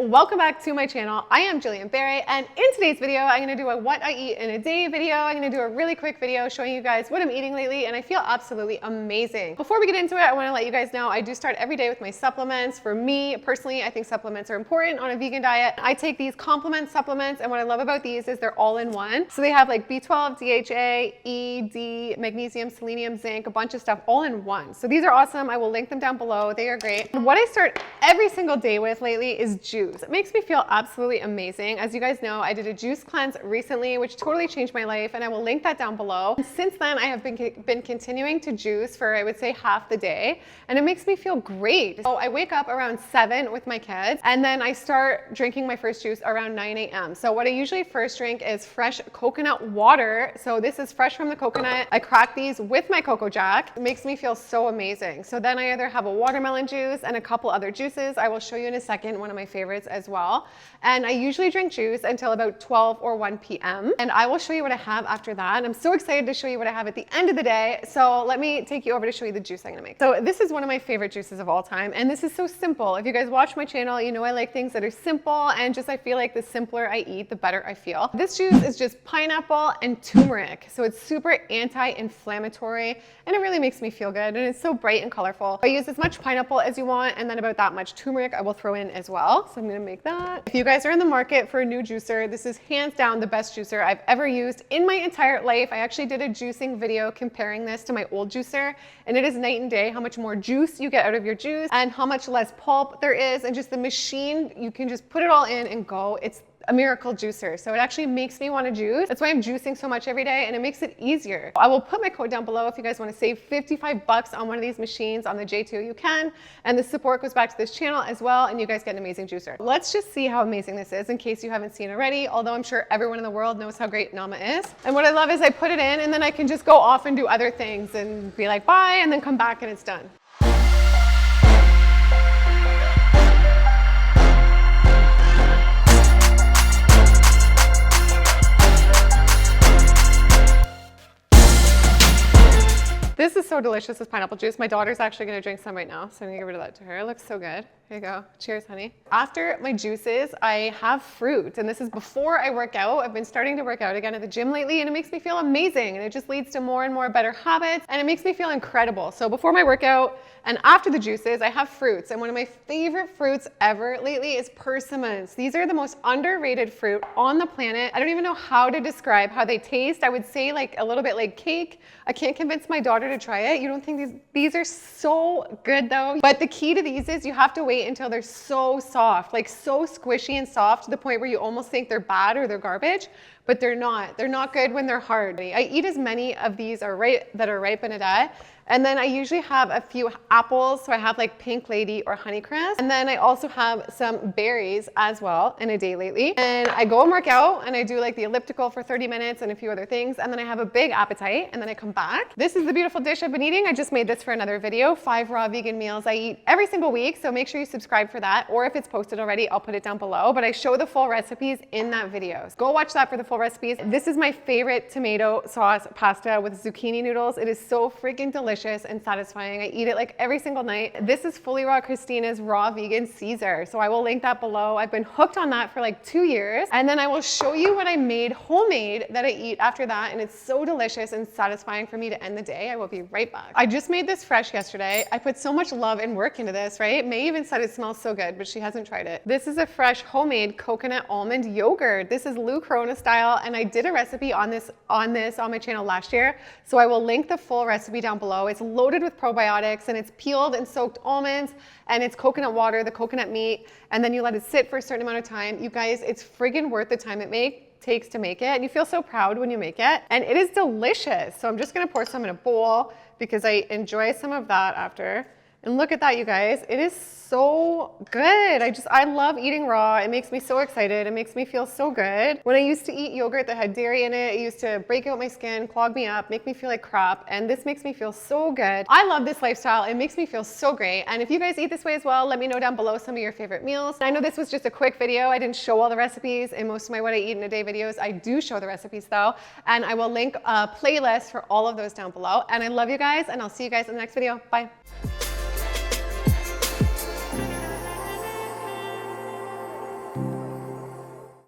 welcome back to my channel. I am Gillian 𝙎𝑺𝑬, and in today's video, I'm gonna do a what I eat in a day video. I'm gonna do a really quick video showing you guys what I'm eating lately, and I feel absolutely amazing. Before we get into it, I wanna let you guys know I do start every day with my supplements. For me, personally, I think supplements are important on a vegan diet. I take these complement supplements, and what I love about these is they're all in one. So they have like B12, DHA, E, D, magnesium, selenium, zinc, a bunch of stuff all in one. So these are awesome. I will link them down below. They are great. And what I start every single day with lately is juice. It makes me feel absolutely amazing. As you guys know, I did a juice cleanse recently, which totally changed my life, and I will link that down below. And since then, I have been continuing to juice for, I would say, half the day, and it makes me feel great. So I wake up around 7 with my kids, and then I start drinking my first juice around 9 a.m. So what I usually first drink is fresh coconut water. So this is fresh from the coconut. I crack these with my 𝒂𝒂𝒗𝒆. It makes me feel so amazing. So then I either have a watermelon juice and a couple other juices. I will show you in a second one of my favorites as well. And I usually drink juice until about 12 or 1 p.m. And I will show you what I have after that. And I'm so excited to show you what I have at the end of the day. So let me take you over to show you the juice I'm gonna make. So this is one of my favorite juices of all time. And this is so simple. If you guys watch my channel, you know I like things that are simple, and just I feel like the simpler I eat, the better I feel. This juice is just pineapple and turmeric. So it's super anti-inflammatory, and it really makes me feel good. And it's so bright and colorful. I use as much pineapple as you want, and then about that much turmeric I will throw in as well. So I'm gonna make that. If you guys are in the market for a new juicer, this is hands down the best juicer I've ever used in my entire life. I actually did a juicing video comparing this to my old juicer, and it is night and day how much more juice you get out of your juice and how much less pulp there is, and just the machine, you can just put it all in and go. It's a miracle juicer. So it actually makes me want to juice. That's why I'm juicing so much every day, and it makes it easier. I will put my code down below if you guys want to save 55 bucks on one of these machines on the 𝑗2, you can. And the support goes back to this channel as well, and you guys get an amazing juicer. Let's just see how amazing this is in case you haven't seen already, although I'm sure everyone in the world knows how great Nama is. And what I love is I put it in, and then I can just go off and do other things and be like, bye, and then come back and it's done. This is so delicious, this pineapple juice. My daughter's actually gonna drink some right now, so I'm gonna give rid of that to her. It looks so good. Here you go. Cheers, honey. After my juices, I have fruit, and this is before I work out. I've been starting to work out again at the gym lately, and it makes me feel amazing, and it just leads to more and more better habits, and it makes me feel incredible. So before my workout and after the juices, I have fruits, and one of my favorite fruits ever lately is persimmons. These are the most underrated fruit on the planet. I don't even know how to describe how they taste. I would say like a little bit like cake. I can't convince my daughter to try it. You don't think these are so good though? But the key to these is you have to wait until they're so soft, like so squishy and soft to the point where you almost think they're bad or they're garbage, but they're not. They're not good when they're hard. I eat as many of these that are ripe in a day. And then I usually have a few apples. So I have like Pink Lady or Honeycrisp. And then I also have some berries as well in a day lately. And I go and work out, and I do like the elliptical for 30 minutes and a few other things. And then I have a big appetite, and then I come back. This is the beautiful dish I've been eating. I just made this for another video, 5 raw vegan meals I eat every single week. So make sure you subscribe for that. Or if it's posted already, I'll put it down below. But I show the full recipes in that video. So go watch that for the full recipes. This is my favorite tomato sauce pasta with zucchini noodles. It is so freaking delicious and satisfying. I eat it like every single night. This is Fully Raw Christina's raw vegan Caesar. So I will link that below. I've been hooked on that for like 2 years. And then I will show you what I made homemade that I eat after that. And it's so delicious and satisfying for me to end the day. I will be right back. I just made this fresh yesterday. I put so much love and work into this, right? May even said it smells so good, but she hasn't tried it. This is a fresh homemade coconut almond yogurt. This is Lou Corona style. And I did a recipe on this on my channel last year. So I will link the full recipe down below. It's loaded with probiotics, and it's peeled and soaked almonds, and it's coconut water, the coconut meat, and then you let it sit for a certain amount of time. You guys, it's friggin' worth the time it takes to make it, and you feel so proud when you make it, and it is delicious. So I'm just gonna pour some in a bowl because I enjoy some of that after. And look at that, you guys. It is so good. I love eating raw. It makes me so excited. It makes me feel so good. When I used to eat yogurt that had dairy in it, it used to break out my skin, clog me up, make me feel like crap. And this makes me feel so good. I love this lifestyle. It makes me feel so great. And if you guys eat this way as well, let me know down below some of your favorite meals. I know this was just a quick video. I didn't show all the recipes in most of my what I eat in a day videos. I do show the recipes though. And I will link a playlist for all of those down below. And I love you guys, and I'll see you guys in the next video. Bye.